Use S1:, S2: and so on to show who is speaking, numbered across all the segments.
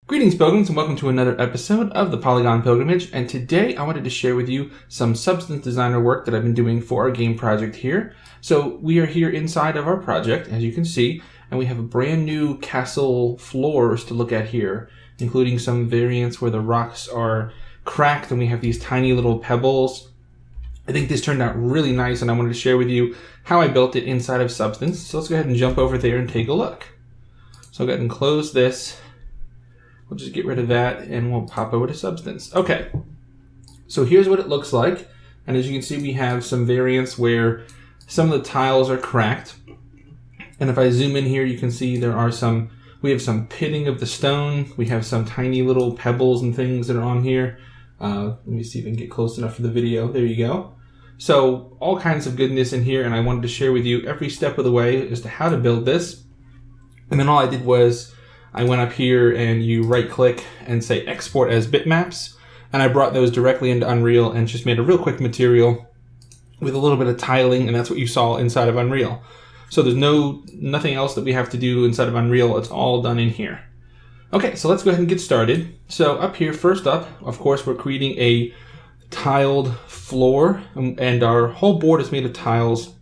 S1: Greetings, Pilgrims, and welcome to another episode of the Polygon Pilgrimage, and today I wanted to share with you some Substance Designer work that I've been doing for our game project here. So we are here inside of our project, as you can see, and we have a brand new castle floors to look at here, including some variants where the rocks are cracked and we have these tiny little pebbles. I think this turned out really nice, and I wanted to share with you how I built it inside of Substance. So let's go ahead and jump over there and take a look. So I'll go ahead and close this. We'll just get rid of that and we'll pop over to Substance. Okay, so here's what it looks like. And as you can see, we have some variants where some of the tiles are cracked. And if I zoom in here, you can see we have some pitting of the stone. We have some tiny little pebbles and things that are on here. Let me see if I can get close enough for the video. There you go. So all kinds of goodness in here, and I wanted to share with you every step of the way as to how to build this. And then all I did was I went up here and you right click and say export as bitmaps, and I brought those directly into Unreal and just made a real quick material with a little bit of tiling, and that's what you saw inside of Unreal. So there's nothing else that we have to do inside of Unreal. It's all done in here. Okay, so let's go ahead and get started. So up here, first up, of course, we're creating a tiled floor, and our whole board is made of tiles,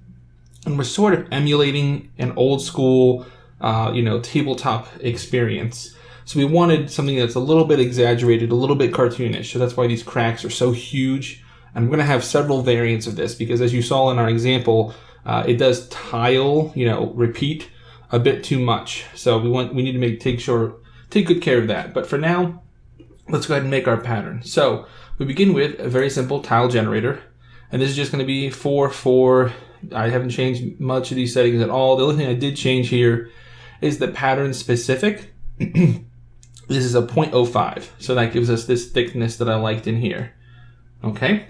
S1: and we're sort of emulating an old school tabletop experience. So we wanted something that's a little bit exaggerated, a little bit cartoonish. So that's why these cracks are so huge. And I'm going to have several variants of this because, as you saw in our example, it does tile, repeat a bit too much. So we need to take good care of that. But for now, let's go ahead and make our pattern. So we begin with a very simple tile generator, and this is just going to be 4, I haven't changed much of these settings at all. The only thing I did change here is the pattern specific. This is a 0.05, so that gives us this thickness that I liked in here. Okay,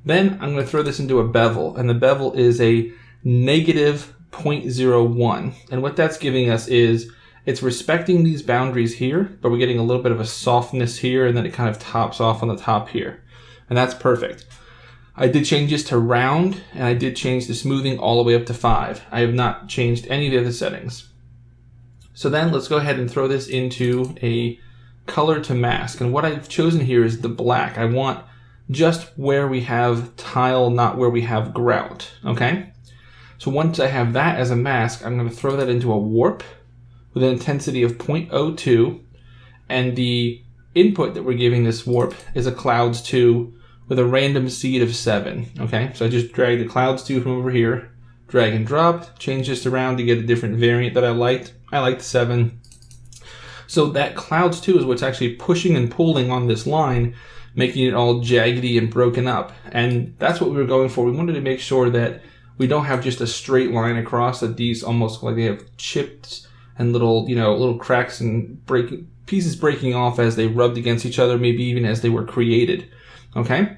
S1: then I'm going to throw this into a bevel, and the bevel is a negative 0.01, and what that's giving us is it's respecting these boundaries here, but we're getting a little bit of a softness here, and then it kind of tops off on the top here, and that's perfect. I did change this to round, and I did change the smoothing all the way up to 5. I have not changed any of the other settings. So then let's go ahead and throw this into a color to mask. And what I've chosen here is the black. I want just where we have tile, not where we have grout. Okay? So once I have that as a mask, I'm going to throw that into a warp with an intensity of 0.02. And the input that we're giving this warp is a clouds 2 with a random seed of 7. Okay? So I just drag the clouds 2 from over here, drag and drop, change this around to get a different variant that I liked. I like the 7. So that clouds 2 is what's actually pushing and pulling on this line, making it all jaggedy and broken up. And that's what we were going for. We wanted to make sure that we don't have just a straight line across, that these almost like they have chips and little cracks and pieces breaking off as they rubbed against each other, maybe even as they were created. Okay?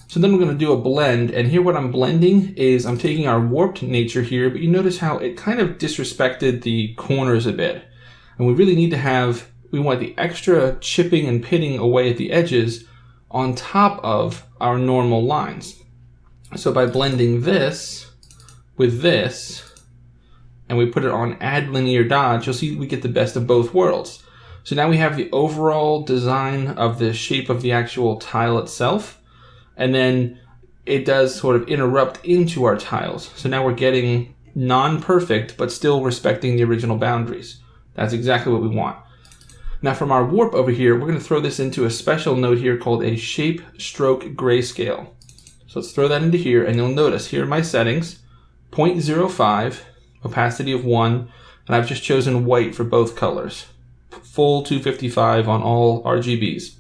S1: So then we're going to do a blend, and here what I'm blending is I'm taking our warped nature here, but you notice how it kind of disrespected the corners a bit. And we really need to we want the extra chipping and pitting away at the edges on top of our normal lines. So by blending this with this, and we put it on add linear dodge, you'll see we get the best of both worlds. So now we have the overall design of the shape of the actual tile itself, and then it does sort of interrupt into our tiles. So now we're getting non-perfect, but still respecting the original boundaries. That's exactly what we want. Now from our warp over here, we're going to throw this into a special node here called a shape stroke grayscale. So let's throw that into here, and you'll notice here are my settings, 0.05, opacity of 1, and I've just chosen white for both colors. Full 255 on all RGBs.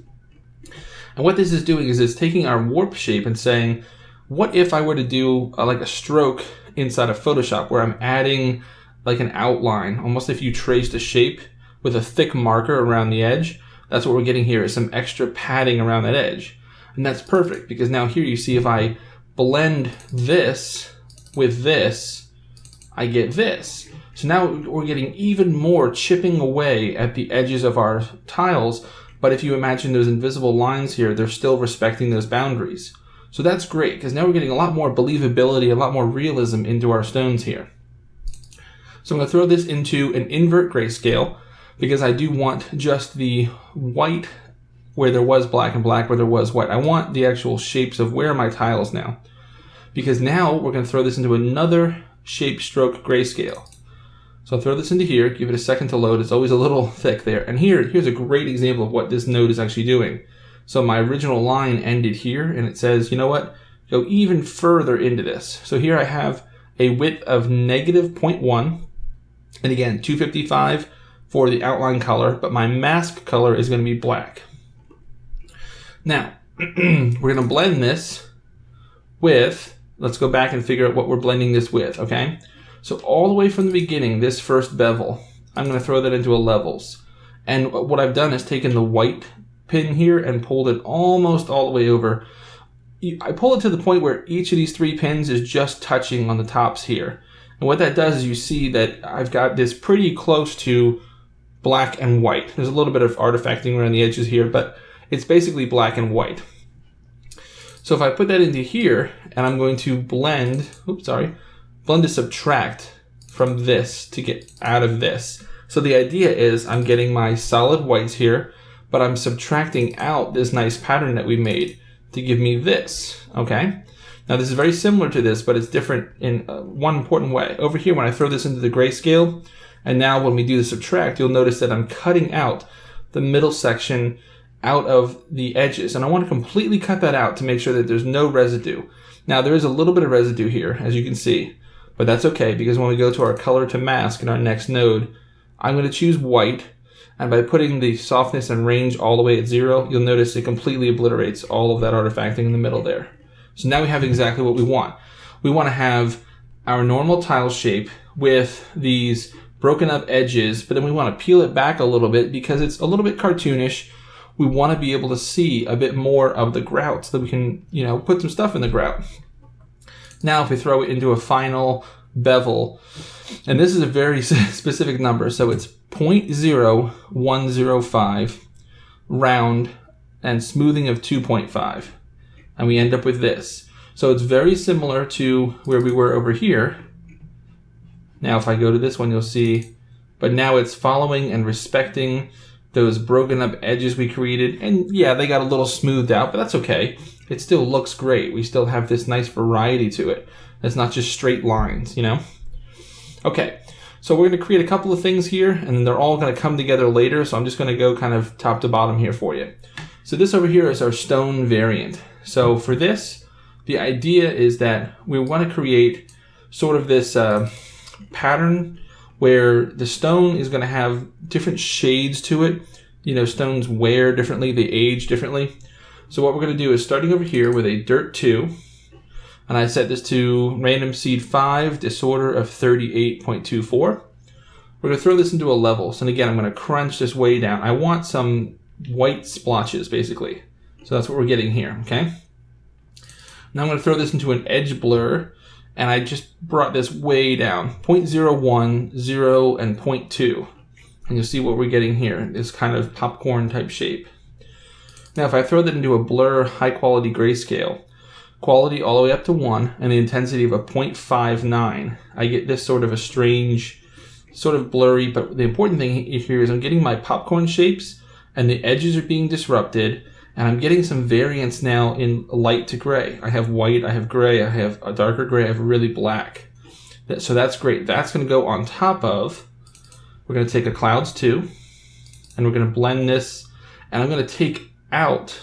S1: And what this is doing is it's taking our warp shape and saying, what if I were to do like a stroke inside of Photoshop where I'm adding like an outline, almost if you traced a shape with a thick marker around the edge. That's what we're getting here, is some extra padding around that edge. And that's perfect, because now here you see if I blend this with this, I get this. So now we're getting even more chipping away at the edges of our tiles, but if you imagine those invisible lines here, they're still respecting those boundaries. So that's great, because now we're getting a lot more believability, a lot more realism into our stones here. So I'm going to throw this into an invert grayscale because I do want just the white where there was black and black where there was white. I want the actual shapes of where are my tiles now. Because now we're going to throw this into another shape stroke grayscale. So I'll throw this into here, give it a second to load. It's always a little thick there. And here's a great example of what this node is actually doing. So my original line ended here, and it says, you know what? Go even further into this. So here I have a width of -0.1, and again, 255 for the outline color, but my mask color is going to be black. Now, we're going to blend this with, let's go back and figure out what we're blending this with, okay? So all the way from the beginning, this first bevel, I'm going to throw that into a levels. And what I've done is taken the white pin here and pulled it almost all the way over. I pull it to the point where each of these 3 pins is just touching on the tops here. And what that does is you see that I've got this pretty close to black and white. There's a little bit of artifacting around the edges here, but it's basically black and white. So if I put that into here, and I'm going to blend to subtract from this to get out of this. So the idea is I'm getting my solid whites here, but I'm subtracting out this nice pattern that we made to give me this, okay? Now this is very similar to this, but it's different in one important way. Over here, when I throw this into the grayscale, and now when we do the subtract, you'll notice that I'm cutting out the middle section out of the edges. And I want to completely cut that out to make sure that there's no residue. Now there is a little bit of residue here, as you can see, but that's okay because when we go to our color to mask in our next node, I'm going to choose white. And by putting the softness and range all the way at 0, you'll notice it completely obliterates all of that artifacting in the middle there. So now we have exactly what we want. We want to have our normal tile shape with these broken up edges, but then we want to peel it back a little bit because it's a little bit cartoonish. We want to be able to see a bit more of the grout so that we can, put some stuff in the grout. Now if we throw it into a final bevel, and this is a very specific number, so it's 0.0105, round, and smoothing of 2.5. And we end up with this. So it's very similar to where we were over here. Now if I go to this one, you'll see, but now it's following and respecting those broken up edges we created. And yeah, they got a little smoothed out, but that's okay. It still looks great. We still have this nice variety to it. It's not just straight lines, Okay, so we're going to create a couple of things here, and then they're all going to come together later, so I'm just going to go kind of top to bottom here for you. So this over here is our stone variant. So for this, the idea is that we want to create sort of this pattern where the stone is going to have different shades to it. Stones wear differently, they age differently. So what we're going to do is starting over here with a dirt 2, and I set this to random seed 5, disorder of 38.24. We're going to throw this into a levels, and again, I'm going to crunch this way down. I want some white splotches, basically. So that's what we're getting here, okay? Now I'm going to throw this into an edge blur, and I just brought this way down, 0.01, 0, and 0.2. And you'll see what we're getting here, this kind of popcorn type shape. Now if I throw that into a blur high quality grayscale, quality all the way up to 1, and the intensity of a 0.59, I get this sort of a strange, sort of blurry, but the important thing here is I'm getting my popcorn shapes, and the edges are being disrupted, and I'm getting some variance now in light to gray. I have white, I have gray, I have a darker gray, I have really black. So that's great. That's going to go on top of, we're going to take a clouds 2, and we're going to blend this, and I'm going to take out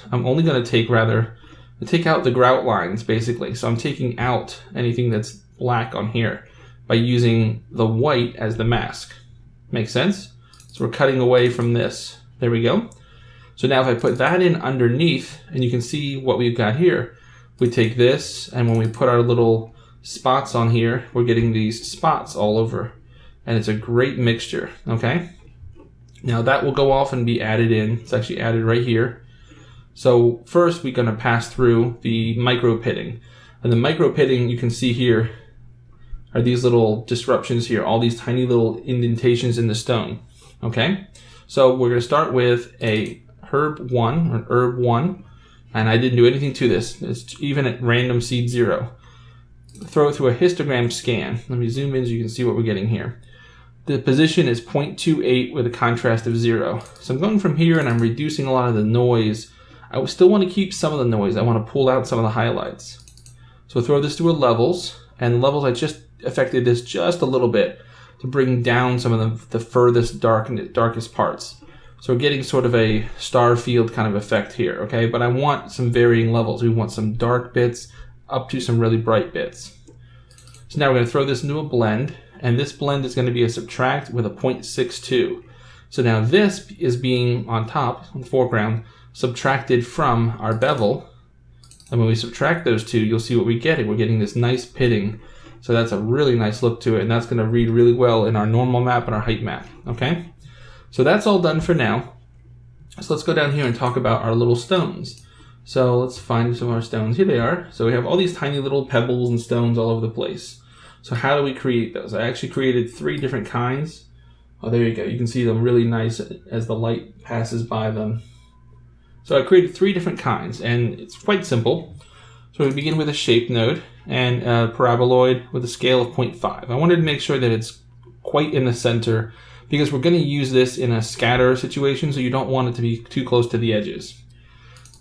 S1: the grout lines, basically. So I'm taking out anything that's black on here by using the white as the mask. Make sense? So we're cutting away from this. There we go. So now if I put that in underneath, and you can see what we've got here, we take this, and when we put our little spots on here, we're getting these spots all over. And it's a great mixture, okay? Now that will go off and be added in. It's actually added right here. So first we're going to pass through the micro pitting. And the micro pitting you can see here are these little disruptions here, all these tiny little indentations in the stone. Okay, so we're going to start with a herb 1, and I didn't do anything to this. It's even at random seed 0. Throw it through a histogram scan. Let me zoom in so you can see what we're getting here. the position is 0.28 with a contrast of 0. So I'm going from here and I'm reducing a lot of the noise. I still want to keep some of the noise. I want to pull out some of the highlights. So throw this to a levels, and levels I just affected this just a little bit to bring down some of the furthest darkest parts. So we're getting sort of a star field kind of effect here, okay? But I want some varying levels. We want some dark bits up to some really bright bits. So now we're going to throw this into a blend, and this blend is going to be a subtract with a 0.62. So now this is being on top, on the foreground, subtracted from our bevel. And when we subtract those two, you'll see what we get. We're getting this nice pitting. So that's a really nice look to it, and that's going to read really well in our normal map and our height map, okay? So that's all done for now. So let's go down here and talk about our little stones. So let's find some of our stones. Here they are. So we have all these tiny little pebbles and stones all over the place. So how do we create those? I actually created 3 different kinds. Oh, there you go. You can see them really nice as the light passes by them. So I created 3 different kinds, and it's quite simple. So we begin with a shape node and a paraboloid with a scale of 0.5. I wanted to make sure that it's quite in the center because we're going to use this in a scatter situation, so you don't want it to be too close to the edges.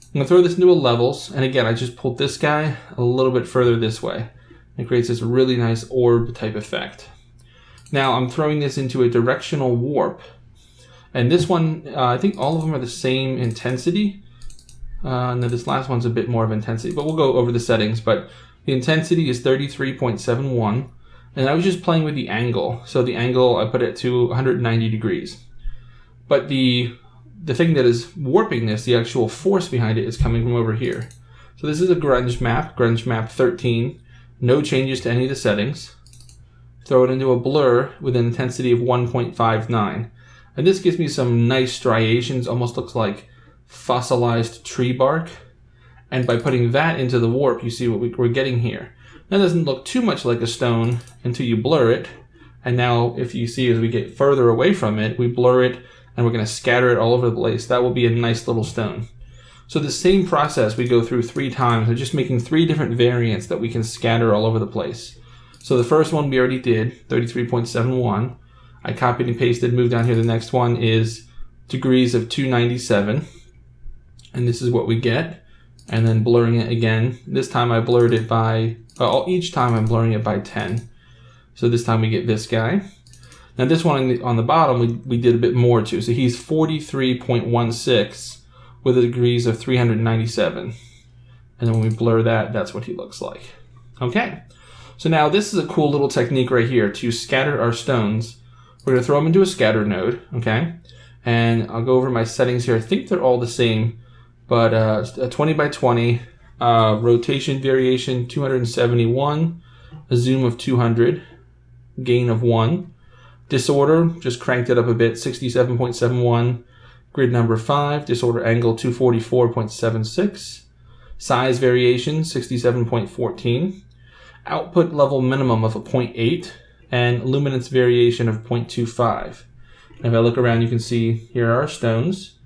S1: I'm going to throw this into a levels, and again, I just pulled this guy a little bit further this way. It creates this really nice orb type effect. Now I'm throwing this into a directional warp, and this one, I think all of them are the same intensity. And then this last one's a bit more of intensity, but we'll go over the settings. But the intensity is 33.71, and I was just playing with the angle. So the angle, I put it to 190 degrees. But the thing that is warping this, the actual force behind it, is coming from over here. So this is a grunge map 13. No changes to any of the settings. Throw it into a blur with an intensity of 1.59. And this gives me some nice striations, almost looks like fossilized tree bark. And by putting that into the warp, you see what we're getting here. That doesn't look too much like a stone until you blur it. And now if you see as we get further away from it, we blur it and we're going to scatter it all over the place. That will be a nice little stone. So the same process we go through 3 times. We're just making 3 different variants that we can scatter all over the place. So the first one we already did, 33.71. I copied and pasted, moved down here. The next one is degrees of 297. And this is what we get. And then blurring it again. This time I blurred it by, each time I'm blurring it by 10. So this time we get this guy. Now this one on the bottom, we did a bit more too. So he's 43.16 with the degrees of 397. And then when we blur that, that's what he looks like. Okay. So now this is a cool little technique right here to scatter our stones. We're going to throw them into a scatter node, okay? And I'll go over my settings here. I think they're all the same, but a 20 by 20, rotation variation 271, a zoom of 200, gain of 1. Disorder, just cranked it up a bit, 67.71. Grid number 5, disorder angle 244.76. Size variation 67.14. Output level minimum of a 0.8. And luminance variation of 0.25. And if I look around, you can see here are our stones.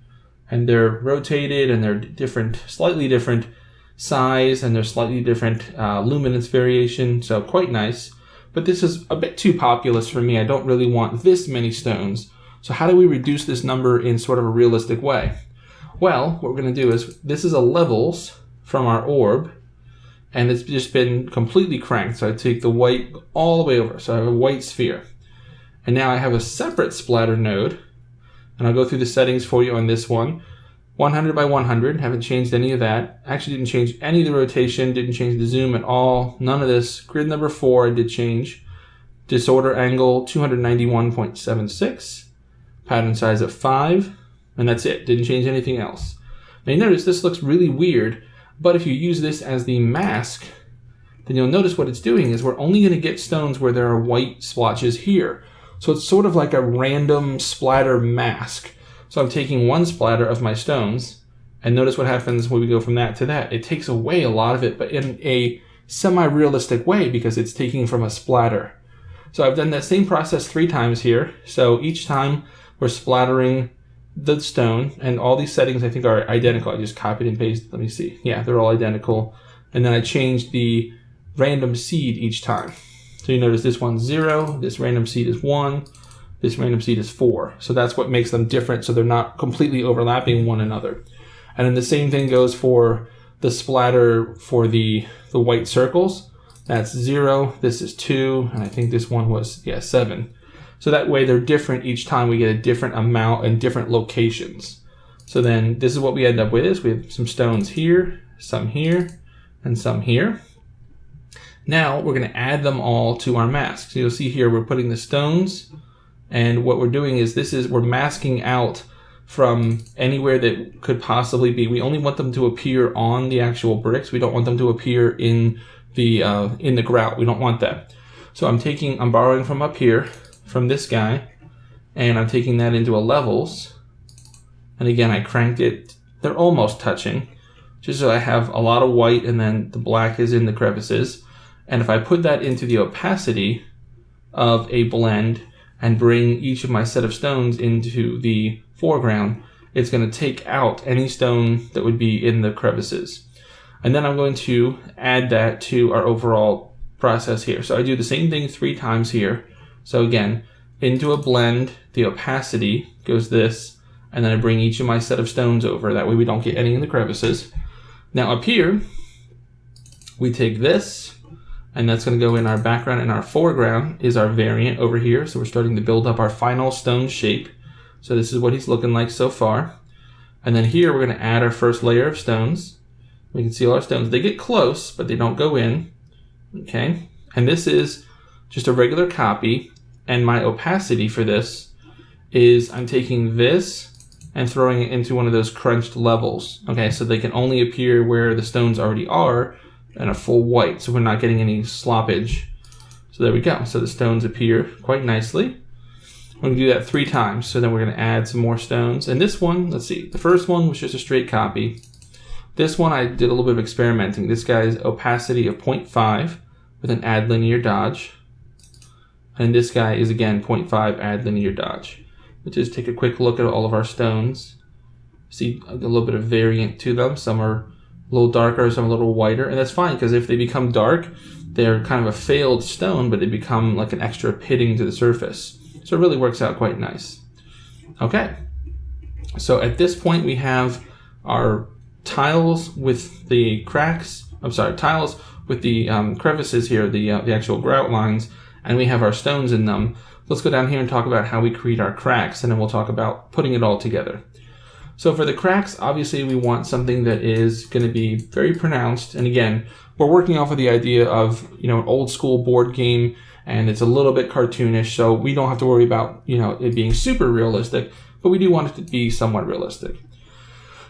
S1: And they're rotated and they're different, slightly different size, and they're slightly different luminance variation. So quite nice. But this is a bit too populous for me. I don't really want this many stones. So how do we reduce this number in sort of a realistic way? Well, what we're going to do is, this is a levels from our orb, and it's just been completely cranked. So I take the white all the way over. So I have a white sphere. And now I have a separate splatter node, and I'll go through the settings for you on this one. 100 by 100, haven't changed any of that. Actually didn't change any of the rotation, didn't change the zoom at all, none of this. Grid number 4 I did change. Disorder angle 291.76. Pattern size of 5, and that's it. Didn't change anything else. Now you notice this looks really weird, but if you use this as the mask, then you'll notice what it's doing is we're only going to get stones where there are white splotches here. So it's sort of like a random splatter mask. So I'm taking one splatter of my stones, and notice what happens when we go from that to that. It takes away a lot of it, but in a semi-realistic way because it's taking from a splatter. So I've done that same process 3 times here. So each time we're splattering the stone, and all these settings I think are identical. I just copied and pasted. Let me see. Yeah, they're all identical. And then I changed the random seed each time. So you notice this one's 0, this random seed is 1, this random seed is 4. So that's what makes them different, so they're not completely overlapping one another. And then the same thing goes for the splatter for the white circles. That's 0, this is 2, and I think this one was, 7. So that way they're different each time. We get a different amount and different locations. So then this is what we end up with is we have some stones here, and some here. Now we're going to add them all to our mask. So you'll see here we're putting the stones, and what we're doing is we're masking out from anywhere that could possibly be. We only want them to appear on the actual bricks. We don't want them to appear in the grout. We don't want that. So I'm borrowing from up here, from this guy, and I'm taking that into a levels. And again, I cranked it. They're almost touching, just so I have a lot of white and then the black is in the crevices. And if I put that into the opacity of a blend and bring each of my set of stones into the foreground, it's going to take out any stone that would be in the crevices. And then I'm going to add that to our overall process here. So I do the same thing 3 times here. So again, into a blend, the opacity goes this, and then I bring each of my set of stones over. That way we don't get any in the crevices. Now up here, we take this, and that's going to go in our background, and our foreground is our variant over here. So we're starting to build up our final stone shape. So this is what he's looking like so far. And then here we're going to add our first layer of stones. We can see all our stones. They get close, but they don't go in. Okay, and this is just a regular copy, and my opacity for this is I'm taking this and throwing it into one of those crunched levels. Okay, so they can only appear where the stones already are and a full white, so we're not getting any sloppage. So there we go. So the stones appear quite nicely. We're going to do that 3 times. So then we're going to add some more stones. And this one, let's see, the first one was just a straight copy. This one I did a little bit of experimenting. This guy's opacity of 0.5 with an add linear dodge. And this guy is again 0.5 add linear dodge. Let's just take a quick look at all of our stones. See a little bit of variant to them. Some are a little darker, some a little whiter. And that's fine, because if they become dark, they're kind of a failed stone, but they become like an extra pitting to the surface. So it really works out quite nice. Okay, so at this point we have our tiles with the cracks. Tiles with the crevices here, the actual grout lines, and we have our stones in them. Let's go down here and talk about how we create our cracks, and then we'll talk about putting it all together. So for the cracks, obviously we want something that is going to be very pronounced. And again, we're working off of the idea of, an old school board game, and it's a little bit cartoonish, so we don't have to worry about, it being super realistic, but we do want it to be somewhat realistic.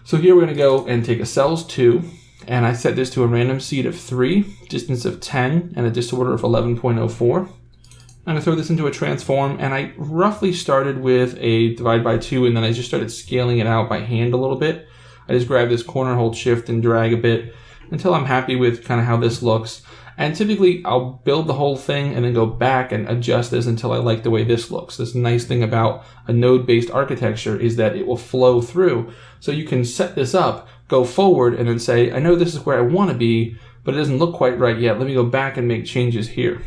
S1: So here we're going to go and take a cells 2, and I set this to a random seed of 3, distance of 10, and a disorder of 11.04. I'm going to throw this into a transform, and I roughly started with a divide by 2, and then I just started scaling it out by hand a little bit. I just grab this corner, hold shift, and drag a bit until I'm happy with kind of how this looks. And typically I'll build the whole thing and then go back and adjust this until I like the way this looks. This nice thing about a node-based architecture is that it will flow through. So you can set this up, go forward, and then say, I know this is where I want to be, but it doesn't look quite right yet. Let me go back and make changes here.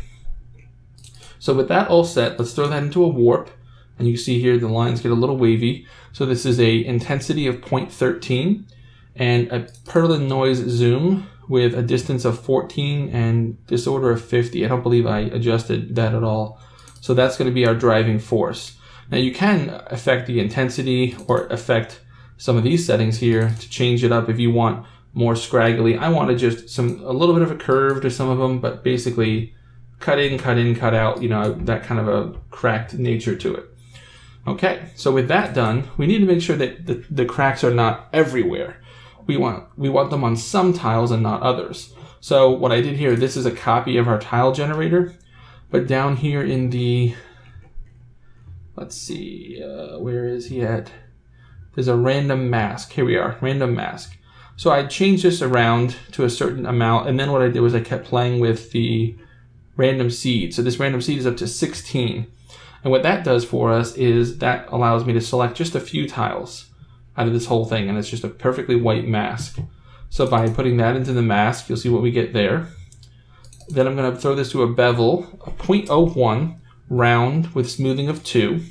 S1: So with that all set, let's throw that into a warp. And you can see here the lines get a little wavy. So this is a intensity of 0.13 and a Perlin noise zoom with a distance of 14 and disorder of 50. I don't believe I adjusted that at all. So that's going to be our driving force. Now you can affect the intensity or affect some of these settings here to change it up if you want more scraggly. I want to just a little bit of a curve to some of them, but basically cut in, cut out, that kind of a cracked nature to it. Okay, so with that done, we need to make sure that the cracks are not everywhere. We want them on some tiles and not others. So what I did here, this is a copy of our tile generator, but down here in the, let's see, where is he at? There's a random mask. Here we are, random mask. So I changed this around to a certain amount, and then what I did was I kept playing with the random seed. So this random seed is up to 16. And what that does for us is that allows me to select just a few tiles out of this whole thing, and it's just a perfectly white mask. So by putting that into the mask, you'll see what we get there. Then I'm going to throw this to a bevel, a 0.01 round with smoothing of 2.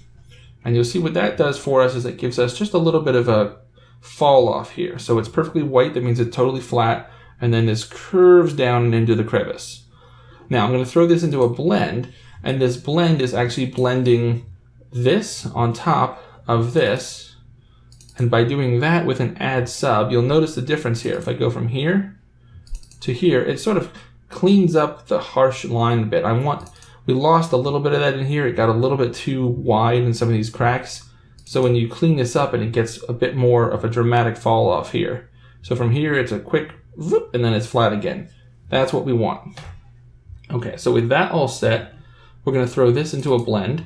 S1: And you'll see what that does for us is it gives us just a little bit of a fall off here. So it's perfectly white, that means it's totally flat, and then this curves down into the crevice. Now I'm going to throw this into a blend, and this blend is actually blending this on top of this. And by doing that with an add sub, you'll notice the difference here. If I go from here to here, it sort of cleans up the harsh line a bit. We lost a little bit of that in here. It got a little bit too wide in some of these cracks. So when you clean this up, and it gets a bit more of a dramatic fall off here. So from here, it's a quick whoop, and then it's flat again. That's what we want. Okay, so with that all set, we're going to throw this into a blend.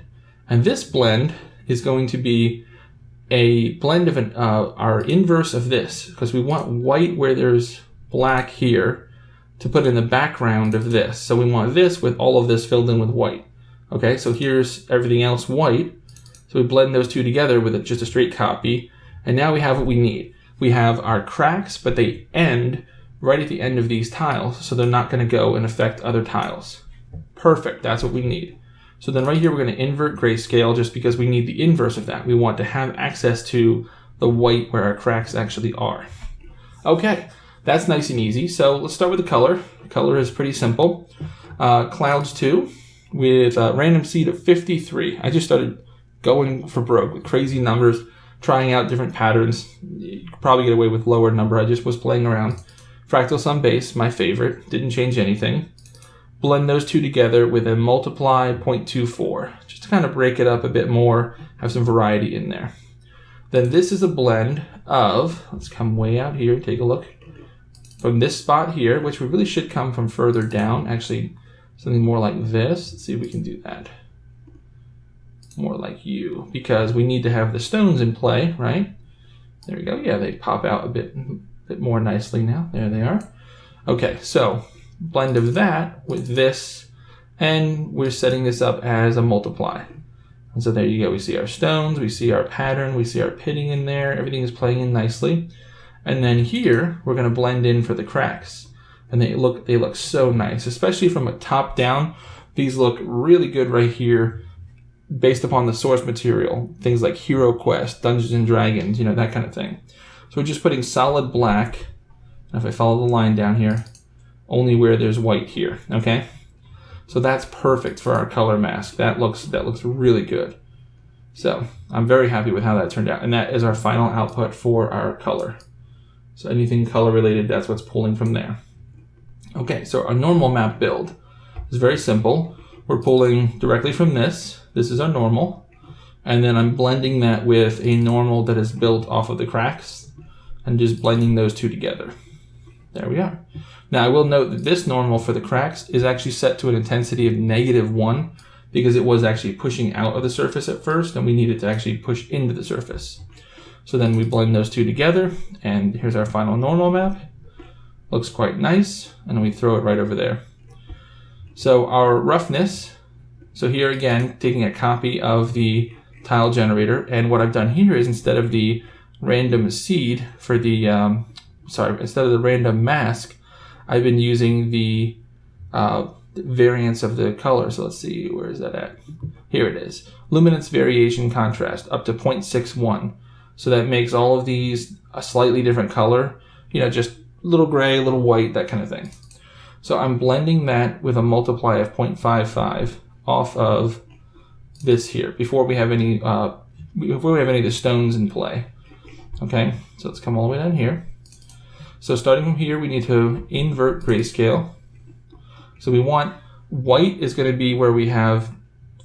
S1: And this blend is going to be a blend of our inverse of this, because we want white where there's black here to put in the background of this. So we want this with all of this filled in with white. Okay, so here's everything else white. So we blend those two together with just a straight copy. And now we have what we need. We have our cracks, but they end right at the end of these tiles. So they're not going to go and affect other tiles. Perfect, that's what we need. So then right here, we're going to invert grayscale just because we need the inverse of that. We want to have access to the white where our cracks actually are. Okay. That's nice and easy. So let's start with the color. The color is pretty simple. Clouds 2 with a random seed of 53. I just started going for broke with crazy numbers, trying out different patterns. You could probably get away with lower number. I just was playing around. Fractal sum base, my favorite. Didn't change anything. Blend those two together with a multiply 0.24, just to kind of break it up a bit more, have some variety in there. Then this is a blend of, let's come way out here, take a look. From this spot here, which we really should come from further down, actually something more like this. Let's see if we can do that. More like you, because we need to have the stones in play, right? There we go. Yeah, they pop out a bit more nicely now. There they are. Okay, so blend of that with this, and we're setting this up as a multiply. And so there you go. We see our stones, we see our pattern, we see our pitting in there. Everything is playing in nicely. And then here, we're going to blend in for the cracks. And they look so nice, especially from a top down. These look really good right here based upon the source material. Things like Hero Quest, Dungeons and Dragons, that kind of thing. So we're just putting solid black. And if I follow the line down here, only where there's white here, okay? So that's perfect for our color mask. That looks really good. So I'm very happy with how that turned out. And that is our final output for our color. So anything color related, that's what's pulling from there. Okay, so our normal map build is very simple. We're pulling directly from this. This is our normal. And then I'm blending that with a normal that is built off of the cracks and just blending those two together. There we are. Now I will note that this normal for the cracks is actually set to an intensity of -1 because it was actually pushing out of the surface at first and we needed to actually push into the surface. So then we blend those two together, and here's our final normal map. Looks quite nice, and then we throw it right over there. So our roughness, so here again, taking a copy of the tile generator, and what I've done here is instead of the random seed for the, instead of the random mask, I've been using the variance of the color. So let's see, where is that at? Here it is. Luminance variation contrast up to 0.61. So that makes all of these a slightly different color, just a little gray, a little white, that kind of thing. So I'm blending that with a multiply of 0.55 off of this here before we have any of the stones in play. Okay, so let's come all the way down here. So starting from here, we need to invert grayscale. So we want white is going to be where we have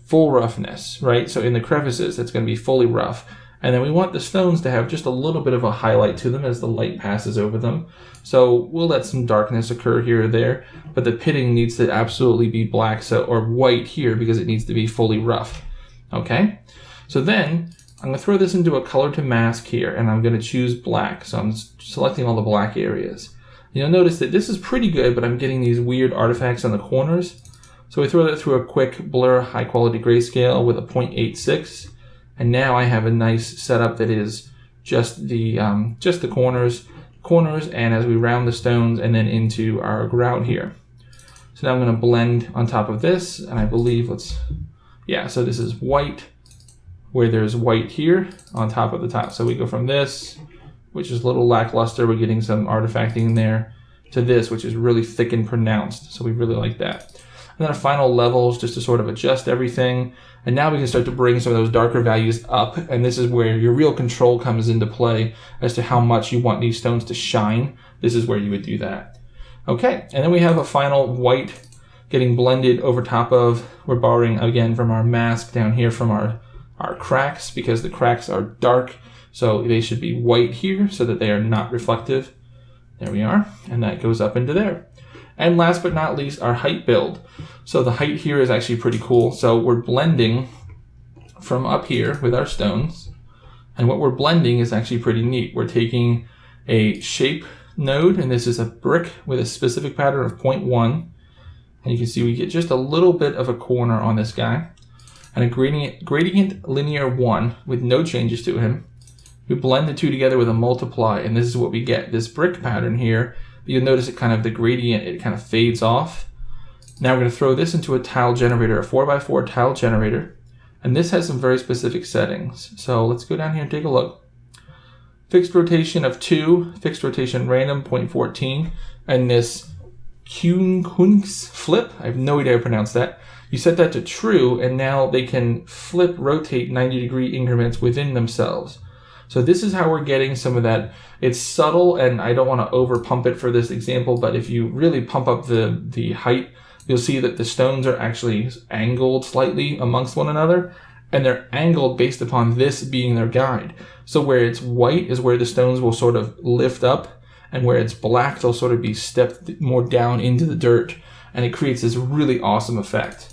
S1: full roughness, right? So in the crevices, that's going to be fully rough. And then we want the stones to have just a little bit of a highlight to them as the light passes over them. So we'll let some darkness occur here or there, but the pitting needs to absolutely be black or white here because it needs to be fully rough. Okay? So then I'm going to throw this into a color to mask here, and I'm going to choose black. So I'm selecting all the black areas. You'll notice that this is pretty good, but I'm getting these weird artifacts on the corners. So we throw that through a quick blur high quality grayscale with a 0.86. And now I have a nice setup that is just the corners, and as we round the stones and then into our ground here. So now I'm going to blend on top of this, and I believe so this is white where there's white here on top of the tile. So we go from this, which is a little lackluster, we're getting some artifacting in there, to this, which is really thick and pronounced. So we really like that. And then our final levels, just to sort of adjust everything. And now we can start to bring some of those darker values up. And this is where your real control comes into play as to how much you want these stones to shine. This is where you would do that. Okay, and then we have a final white getting blended over top of, we're borrowing again from our mask down here from our cracks, because the cracks are dark. So they should be white here so that they are not reflective. There we are. And that goes up into there. And last but not least, our height build. So the height here is actually pretty cool. So we're blending from up here with our stones. And what we're blending is actually pretty neat. We're taking a shape node, and this is a brick with a specific pattern of 0.1. And you can see we get just a little bit of a corner on this guy. And a gradient linear 1 with no changes to him. We blend the two together with a multiply, and this is what we get. This brick pattern here, you'll notice it kind of, the gradient, it kind of fades off. Now we're going to throw this into a tile generator, a 4x4 tile generator. And this has some very specific settings. So let's go down here and take a look. Fixed rotation of 2, fixed rotation random 0.14, and this Kunks flip, I have no idea how to pronounce that. You set that to true, and now they can flip, rotate 90-degree increments within themselves. So this is how we're getting some of that. It's subtle, and I don't want to over pump it for this example, but if you really pump up the height, you'll see that the stones are actually angled slightly amongst one another, and they're angled based upon this being their guide. So where it's white is where the stones will sort of lift up, and where it's black, they'll sort of be stepped more down into the dirt, and it creates this really awesome effect.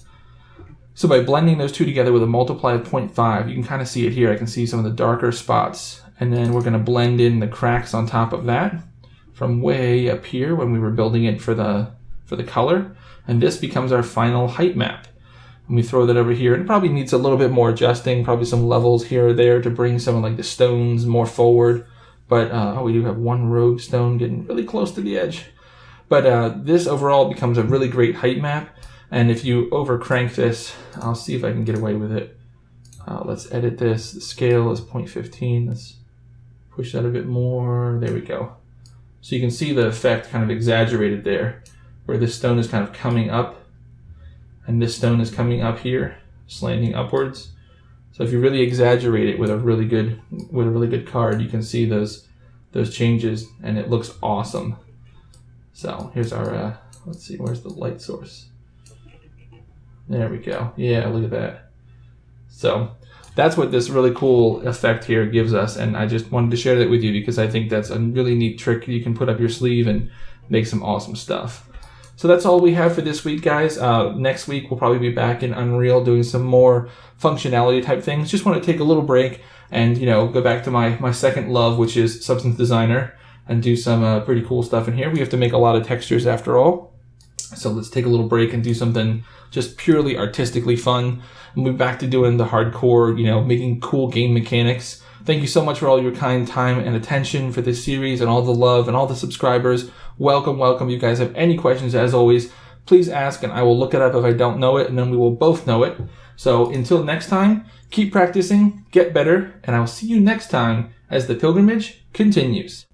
S1: So by blending those two together with a multiply of 0.5, you can kind of see it here. I can see some of the darker spots. And then we're going to blend in the cracks on top of that from way up here when we were building it for the color. And this becomes our final height map. And we throw that over here. And it probably needs a little bit more adjusting, probably some levels here or there to bring some of like the stones more forward. But we do have one rogue stone getting really close to the edge. But this overall becomes a really great height map. And if you over crank this, I'll see if I can get away with it. Let's edit this. The scale is 0.15. Let's push that a bit more. There we go. So you can see the effect kind of exaggerated there, where this stone is kind of coming up, and this stone is coming up here, slanting upwards. So if you really exaggerate it with a really good card, you can see those changes, and it looks awesome. So here's our let's see, where's the light source? There we go. Yeah, look at that. So that's what this really cool effect here gives us, and I just wanted to share that with you because I think that's a really neat trick you can put up your sleeve and make some awesome stuff. So that's all we have for this week, guys. Next week we'll probably be back in Unreal doing some more functionality type things. Just want to take a little break and go back to my second love, which is Substance Designer, and do some pretty cool stuff in here. We have to make a lot of textures after all. So let's take a little break and do something just purely artistically fun. And we'll be back to doing the hardcore, making cool game mechanics. Thank you so much for all your kind time and attention for this series and all the love and all the subscribers. Welcome, welcome. If you guys have any questions, as always, please ask and I will look it up if I don't know it, and then we will both know it. So until next time, keep practicing, get better, and I will see you next time as the pilgrimage continues.